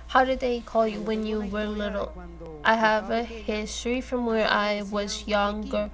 How did they call you when you were little? I have a history from where I was younger.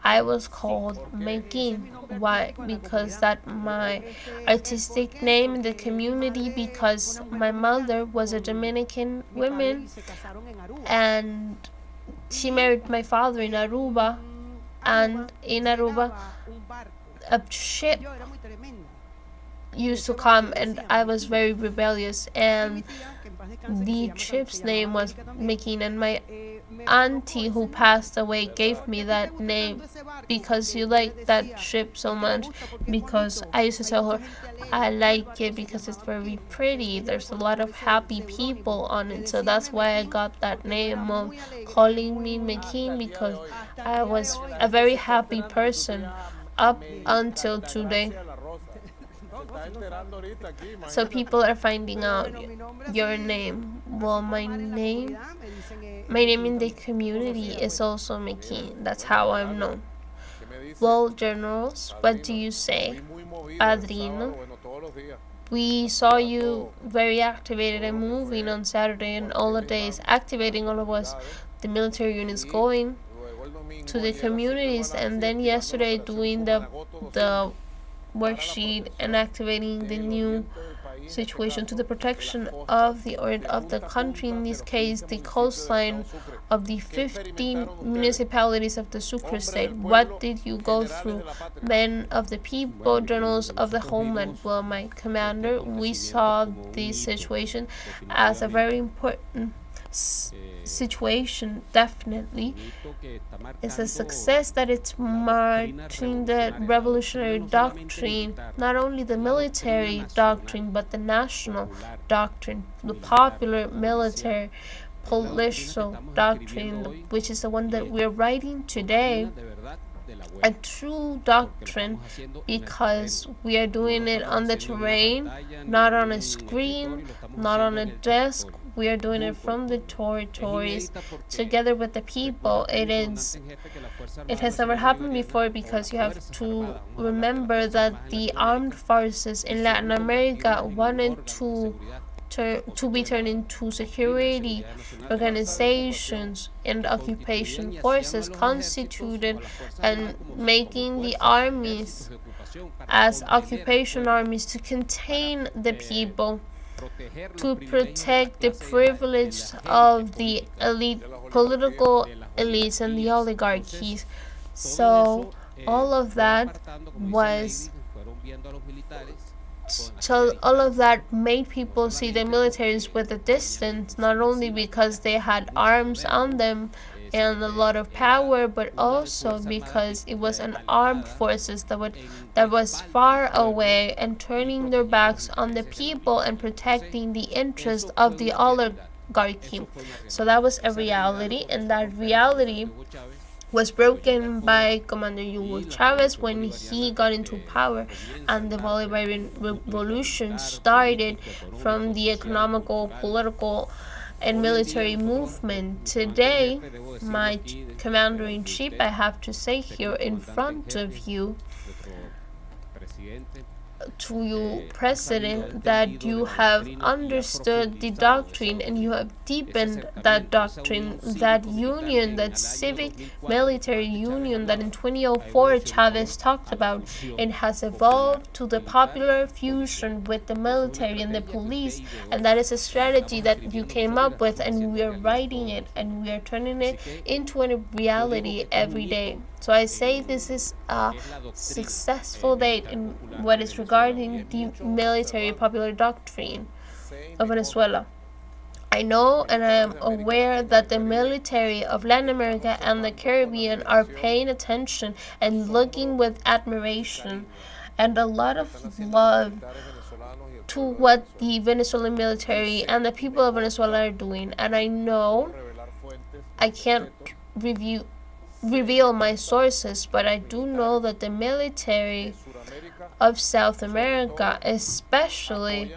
I was called Mekin. Why? Because that my artistic name in the community, because my mother was a Dominican woman and she married my father in Aruba, and in Aruba a ship used to come and I was very rebellious, and the ship's name was Mekin, and my auntie who passed away gave me that name because you like that ship so much, because I used to tell her I like it because it's very pretty, there's a lot of happy people on it, so that's why I got that name of calling me Mekin, because I was a very happy person up until today. So people are finding out your name. Well, my name in the community is also Mekin. That's how I'm known. Well, generals, what do you say? Padrino, we saw you very activated and moving on Saturday and all the days, activating all of us, the military units going to the communities, and then yesterday doing the worksheet and activating the new situation to the protection of the country, in this case the coastline of the 15 municipalities of the Sucre state. What did you go through, men of the people, journals of the homeland? Well, my commander, we saw this situation as a very important situation. Definitely it's a success that it's marching the revolutionary doctrine, not only the military doctrine but the national doctrine, the popular military political doctrine, which is the one that we're writing today. A true doctrine, because we are doing it on the terrain, not on a screen, not on a desk. We are doing it from the territories together with the people. It has never happened before, because you have to remember that the armed forces in Latin America wanted to be turned into security organizations and occupation forces, constituted and making the armies as occupation armies to contain the people, to protect the privilege of the elite, political elites and the oligarchies. So all of that made people see the militaries with a distance, not only because they had arms on them and a lot of power, but also because it was an armed forces that was far away and turning their backs on the people and protecting the interest of the oligarchy. So that was a reality, and that reality was broken by Commander Hugo Chavez when he got into power, and the Bolivarian Revolution started from the economical, political, and military movement. Today, my commander-in-chief, I have to say here in front of you, to you, President, that you have understood the doctrine and you have deepened that doctrine, that union, that civic military union that in 2004 Chavez talked about. It has evolved to the popular fusion with the military and the police, and that is a strategy that you came up with, and we are writing it and we are turning it into a reality every day. So I say this is a successful date in what is regarding the military popular doctrine of Venezuela. I know and I am aware that the military of Latin America and the Caribbean are paying attention and looking with admiration and a lot of love to what the Venezuelan military and the people of Venezuela are doing. And I know I can't reveal my sources, but I do know that the military of South America especially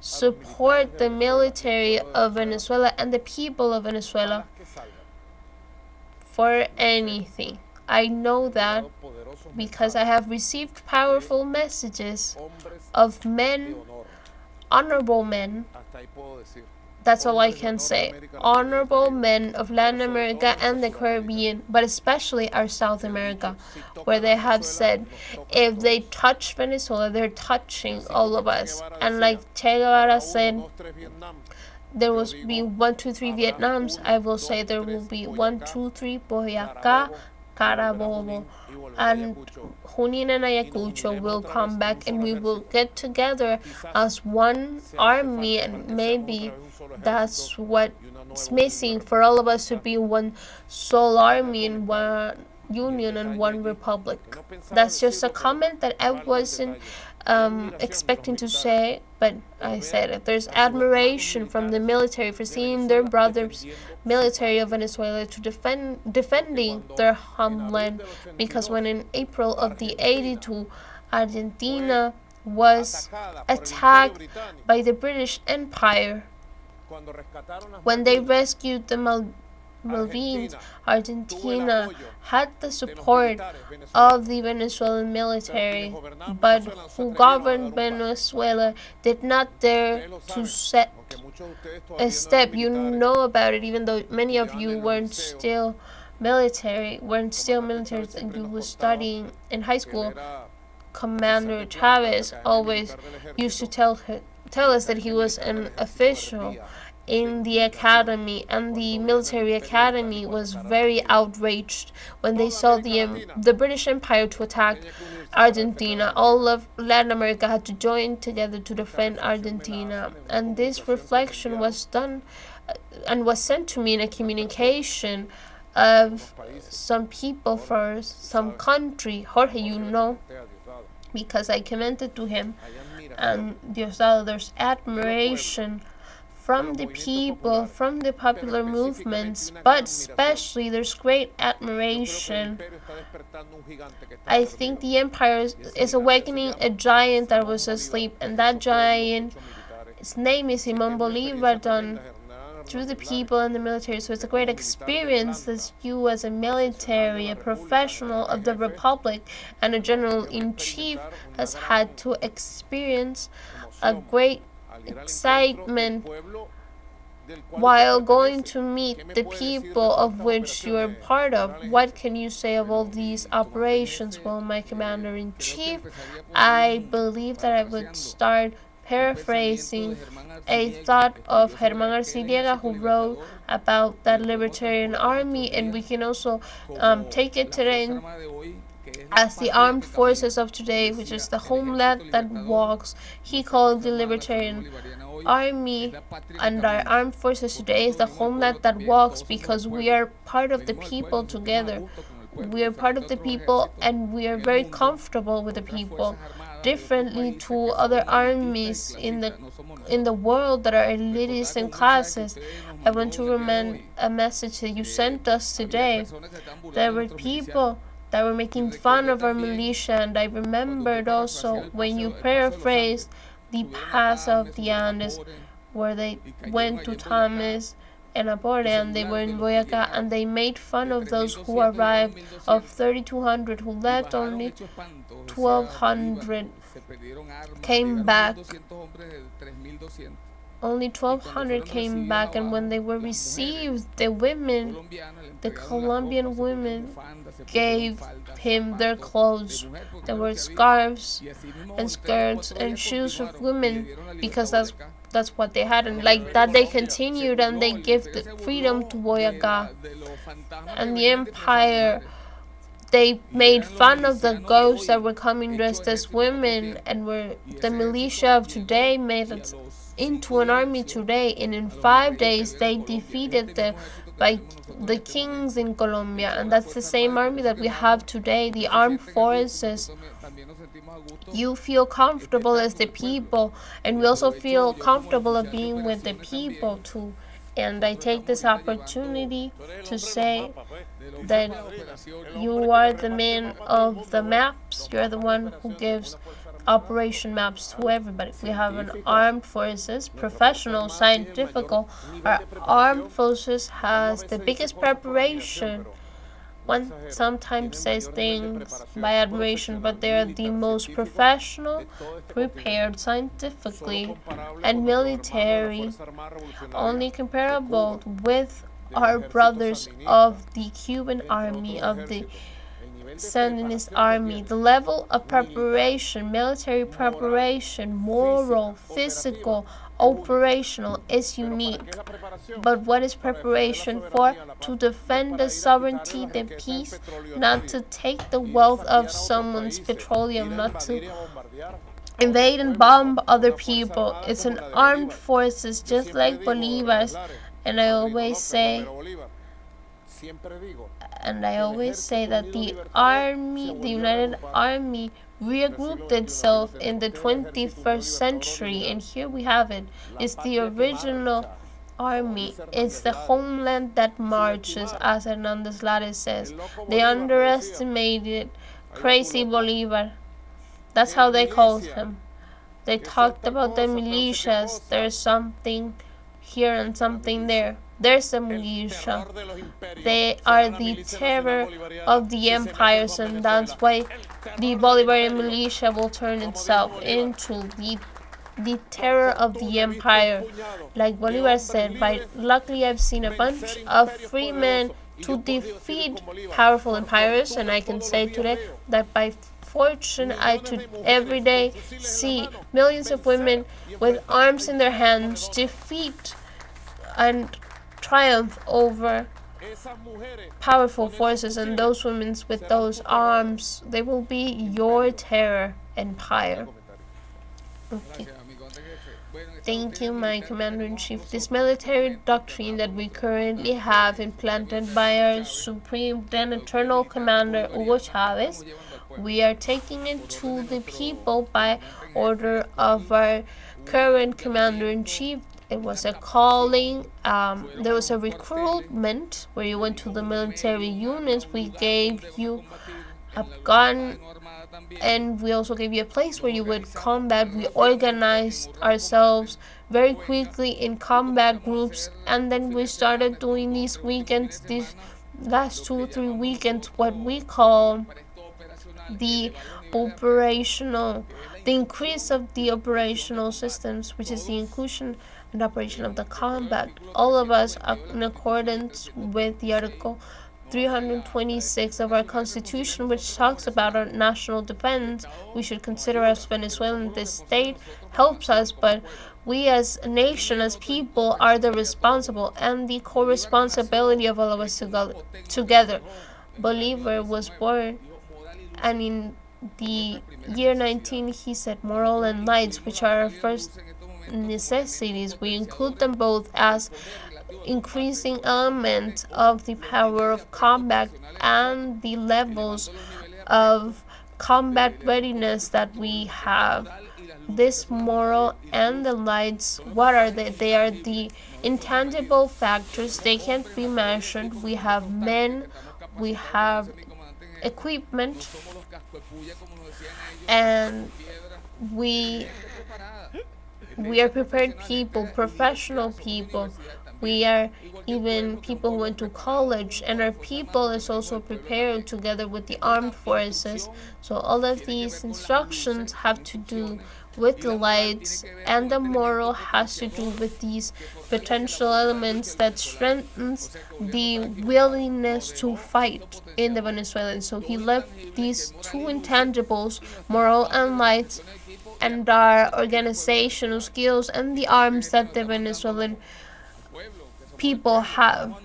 support the military of Venezuela and the people of Venezuela for anything. I know that because I have received powerful messages of men, honorable men, That's all I can say. Honorable men of Latin America and the Caribbean, but especially our South America, where they have said if they touch Venezuela, they're touching all of us. And like Che Guevara said, there will be 1, 2, 3 Vietnams. I will say there will be 1, 2, 3 Boyacá, Carabobo, and Junin and Ayacucho will come back, and we will get together as one army, and maybe that's what's missing for all of us to be one sole army and one union and one republic. That's just a comment that I wasn't expecting to say, but I said it. There's admiration from the military for seeing their brothers military of Venezuela to defending their homeland, because when in April of the 82 Argentina was attacked by the British Empire, when they rescued the Malvinas, Argentina had the support of the Venezuelan military, but who governed Venezuela did not dare to set a step. You know about it, even though many of you weren't still military, and you were studying in high school. Commander Chavez always used to tell us that he was an official in the academy, and the military academy was very outraged when they saw the British Empire to attack Argentina. All of Latin America had to join together to defend Argentina, and this reflection was done and was sent to me in a communication of some people for some country. Jorge, you know, because I commented to him, and Diosdado, there's admiration from the people, from the popular movements, but especially there's great admiration. I think the empire is awakening a giant that was asleep, and that giant, his name is Simón Bolívar, done through the people and the military. So it's a great experience that you as a military, a professional of the Republic, and a general-in-chief has had to experience a great excitement while going to meet the people of which you are part of. What can you say of all these operations? Well, my commander-in-chief, I believe that I would start paraphrasing a thought of Germán Arciliega, who wrote about that libertarian army, and we can also take it today as the armed forces of today, which is the homeland that walks. He called the libertarian army, and our armed forces today is the homeland that walks, because we are part of the people together. We are part of the people, and we are very comfortable with the people, differently to other armies in the world that are elitists and classes. I want to remind a message that you sent us today. There were people that were making fun of our militia, and I remembered also when you paraphrased the pass of the Andes, where they went to Thomas and Apore, and they were in Boyacá, and they made fun of those who arrived. Of 3,200 who left, only 1,200 came back. Only 1,200 came back, and when they were received, the women, the Colombian women, gave him their clothes. There were scarves and skirts and shoes of women, because that's what they had, and like that they continued, and they gave the freedom to Boyacá. And the empire, they made fun of the ghosts that were coming dressed as women, and were the militia of today made it into an army today, and in 5 days they defeated the kings in Colombia. And that's the same army that we have today, the armed forces. You feel comfortable as the people, and we also feel comfortable of being with the people too. And I take this opportunity to say that you are the man of the maps. You're the one who gives operation maps to everybody. We have an armed forces, professional, scientific. Our armed forces has the biggest preparation One sometimes says things by admiration, but they are the most professional, prepared scientifically, and military, only comparable with our brothers of the Cuban army, of the Sandinist army. The level of preparation, military preparation, moral, physical, operational, is unique. But what is preparation for? To defend the sovereignty, the peace, not to take the wealth of someone's petroleum, not to invade and bomb other people. It's an armed forces, just like Bolivar's. And I always say that the army, the United Army, regrouped itself in the 21st century, and here we have it. It's the original army. It's the homeland that marches, as Hernandez Lares says. They underestimated crazy Bolivar. That's how they called him. They talked about the militias. There's something here and something there. There's a militia. They are the terror of the empires, and that's why the Bolivarian militia will turn itself into the terror of the empire. Like Bolivar said, luckily I've seen a bunch of free men to defeat powerful empires, and I can say today that by fortune I every day see millions of women with arms in their hands defeat and triumph over powerful forces, and those women with those arms, they will be your terror empire. Okay. Thank you, my Commander-in-Chief. This military doctrine that we currently have implanted by our Supreme then Eternal Commander Hugo Chavez, we are taking it to the people by order of our current Commander-in-Chief. It was a calling, there was a recruitment where you went to the military units. We gave you a gun, and we also gave you a place where you would combat. We organized ourselves very quickly in combat groups, and then we started doing these weekends, these last 2-3 weekends, what we call the increase of the operational systems, which is the inclusion and operation of the combat. All of us, in accordance with the Article 326 of our Constitution, which talks about our national defense, we should consider us Venezuelan. This state helps us, but we as a nation, as people, are the responsible and the co-responsibility of all of us together. Bolivar was born, and in the year 19 he said moral and rights, which are our first necessities. We include them both as increasing elements of the power of combat and the levels of combat readiness that we have. This moral and the lights, what are they? They are the intangible factors. They can't be measured. We have men, we have equipment, and we are prepared people, professional people. We are even people who went to college, and our people is also prepared together with the armed forces. So all of these instructions have to do with the lights, and the moral has to do with these potential elements that strengthens the willingness to fight in the Venezuelans. So he left these two intangibles, moral and lights, and our organizational skills and the arms that the Venezuelan people have.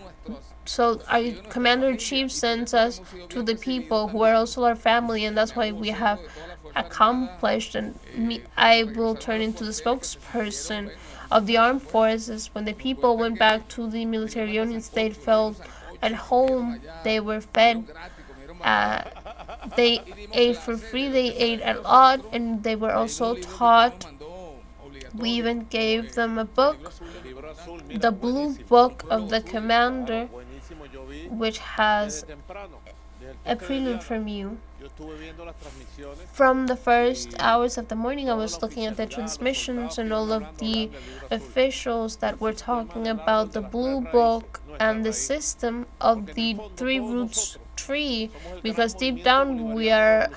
So our Commander-in-Chief sends us to the people who are also our family, and that's why we have accomplished, and I will turn into the spokesperson of the armed forces. When the people went back to the military units, they felt at home, they were fed, they ate for free, they ate a lot, and they were also taught. We even gave them a book, the Blue Book of the Commander, which has a prelude from you. From the first hours of the morning, I was looking at the transmissions and all of the officials that were talking about the Blue Book and the system of the 3 roots free, because deep down we are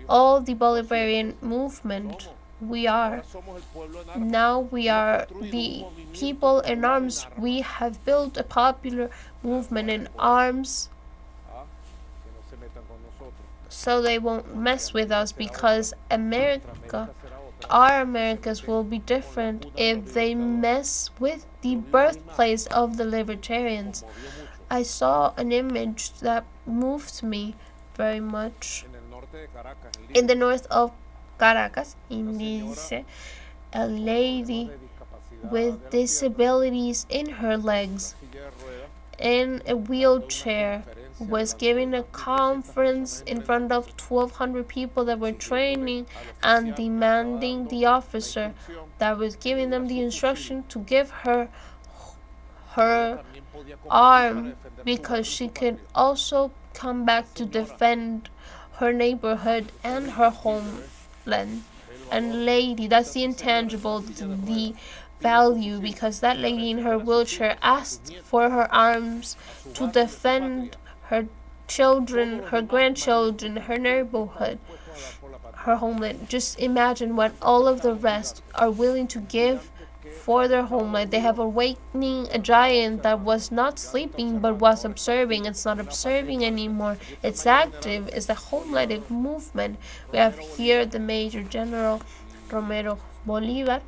all the Bolivarian movement. We are. Now we are the people in arms. We have built a popular movement in arms so they won't mess with us, because America, our Americas, will be different if they mess with the birthplace of the libertarians. I saw an image that moved me very much. In the north of Caracas, a lady with disabilities in her legs, in a wheelchair, was giving a conference in front of 1,200 people that were training and demanding the officer that was giving them the instruction to give her her arm, because she could also come back to defend her neighborhood and her homeland. And lady, that's the intangible, the value, because that lady in her wheelchair asked for her arms to defend her children, her grandchildren, her neighborhood, her homeland. Just imagine what all of the rest are willing to give for their homeland. They have awakening a giant that was not sleeping but was observing. It's not observing anymore. It's active. It's the homeland movement. We have here the Major General Romero Bolivar,